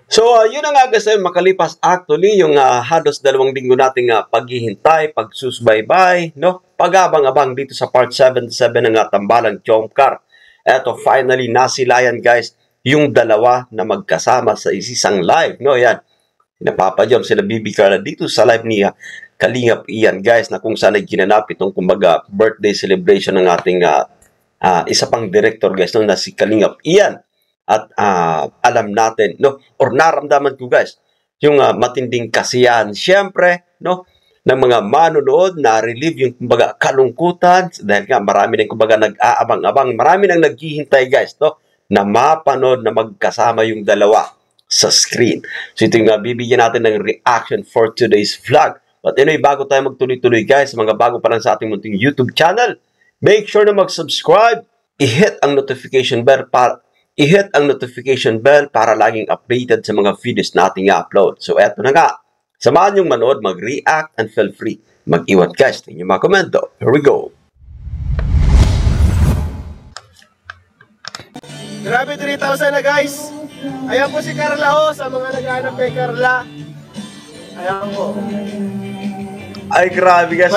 So, yun na nga guys, makalipas actually yung halos 2 linggo nating paghihintay, pagsusubaybay, no? Pag-abang-abang dito sa part 77 ng Tambalang Jomcar. Eto, finally, nasilayan guys, yung dalawa na magkasama sa isang live, no? Yan, napapajom sila Bibi Carla dito sa live ni Kalingap Ian guys, na kung saan ay ginanap itong kumbaga birthday celebration ng ating isa pang director guys, no, na si Kalingap Ian. At alam natin, no, or naramdaman ko guys, yung matinding kasiyahan, syempre, no, ng mga manonood na relieve yung kumbaga kalungkutan dahil nga marami nang kumbaga nag-aabang-abang, marami nang naghihintay guys, no, na mapanood na magkasama yung dalawa sa screen. So ito yung bibigyan natin ng reaction for today's vlog. But anyway, bago tayo magtuloy-tuloy guys, mga bago pa lang sa ating munting YouTube channel, make sure na mag-subscribe, i-hit ang notification bell para laging updated sa mga videos nating i-upload. So, eto na nga. Samahan yung manood, mag-react, and feel free mag-iwan guys ng inyong mga komento. Here we go. Grabe, 3,000 na guys. Ayan po si Carla sa mga naghahanap kay Carla. Ayan po. Ay, grabe guys.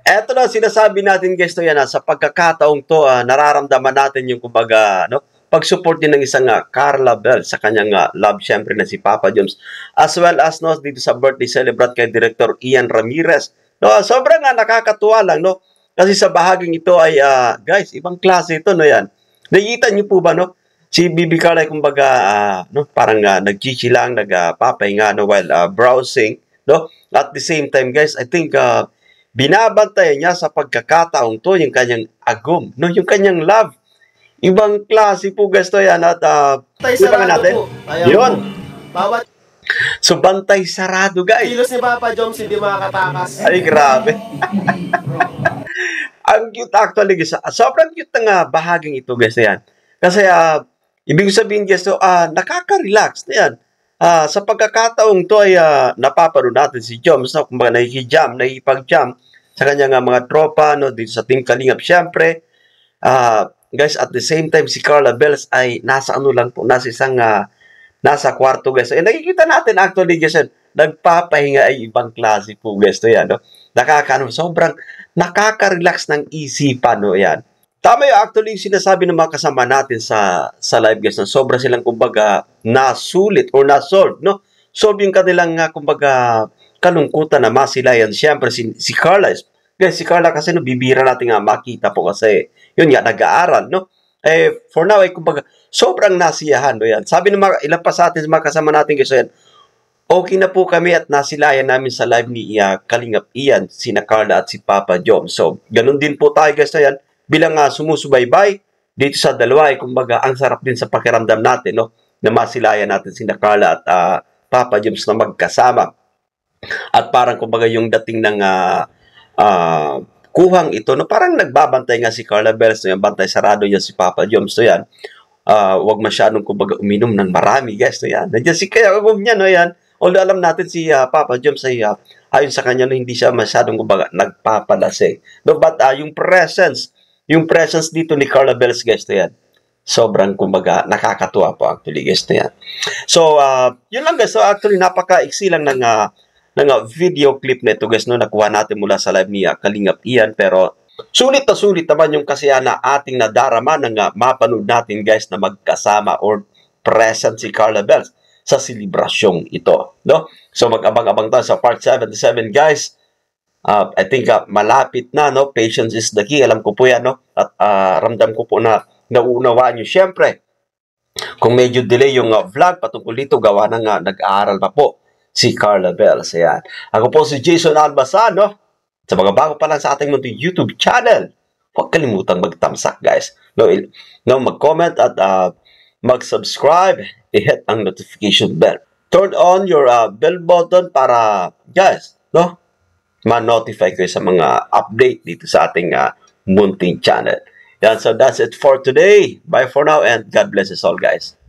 Eto na sinasabi natin guys to yan. Sa pagkakataong to, nararamdaman natin yung kumbaga, no? Pag-support din ng isang Carla Bell sa kanyang love syempre na si Papa Joms, as well as no, dito sa birthday celebrate kay Director Ian Ramirez. No, sobrang nakakatuwa lang, no? Kasi sa bahaging ito ay guys, ibang klase ito, no, yan. Nakikita niyo po ba, no? Si Bibi Carla kumbaga no, parang nag-chichi lang, nagpapahinga no, while browsing, no? At the same time, guys, I think binabantayan niya sa pagkakataong to yung kanyang agum, no, yung kanyang love. Ibang klase po guys to yan at sarado natin. Yun. Bawat so bantay sarado guys. Kilos ni Papa Joms hindi makakatakas. Ay grabe. Ang cute actually guys. Sobrang cute ng bahaging ito guys yan. Kasi ibig sabihin guys to nakaka-relax na yan. Sa pagkakataong to ay napapanood natin si Joms no, kumbaga nakikipag-jam sa kanyang mga tropa no, dito sa Team Kalingap syempre. Guys, at the same time, si Carla Bells ay nasa ano lang po, nasa isang, nasa kwarto, guys. Nakikita natin actually, guys, nagpapahinga ay ibang klase po, guys. To yan, no? Sobrang nakaka-relax ng isipan, no? Yan. Tama yung actually sinasabi ng mga kasama natin sa live, guys, na sobra silang, kumbaga, nasulit or nasolve, no? Solve yung kanilang, kumbaga, kalungkutan na masilayan. Siyempre, si Carla, guys, si Carla kasi no, bibira natin makita po kasi yun nga, nag-aaral, no? For now, kumbaga, sobrang nasiyahan, no, yan. Sabi ng mga, ilan pa sa atin, mga kasama natin, guys, yan, okay na po kami at nasilayan namin sa live ni Kalingap Ian, sina Carla at si Papa Jom. So, ganun din po tayo, guys, yan, bilang sumusubaybay, dito sa dalawa, kumbaga, ang sarap din sa pakiramdam natin, no, na masilayan natin sina Carla at Papa Joms na magkasama. At parang, kumbaga, yung dating ng, kuhang ito, no, parang nagbabantay nga si Carla Bells, no, yung bantay sarado yan si Papa Joms, so yan, wag masyadong kumbaga uminom ng marami, guys, no, yan, nandiyan si kaya huwag niya, no, yan, although alam natin si Papa Joms ay, ayon sa kanya, no, hindi siya masyadong kumbaga nagpapalasing, no, but yung presence dito ni Carla Bells, guys, no, yan, sobrang kumbaga nakakatuwa po actually, guys, no, yan. So, yun lang guys, so actually napaka-iksi lang ng video clip nito guys, no, nakuha natin mula sa live ni Kalingap Ian, pero sulit na sulit naman yung kasiyahan na ating nadarama ng mapanood natin guys na magkasama or present si Carla Bells sa selebrasyong ito, no? So mag-abang-abang tayo sa part 77 guys. I think malapit na, no? Patience is the key, alam ko po yan, no? At ramdam ko po na nauunawaan nyo. Siyempre, kung medyo delay yung vlog patungkol dito, gawa ng nag-aaral pa po si Carla Bells. Ayan. Ako po si Jason Albasano. Sa mga bago pa lang sa ating munting YouTube channel, huwag kalimutang mag-thumbs up, guys. No, mag-comment at mag-subscribe. I-hit ang notification bell. Turn on your bell button para, guys, no, ma-notify kayo sa mga update dito sa ating munting channel. Yan, so that's it for today. Bye for now and God bless us all, guys.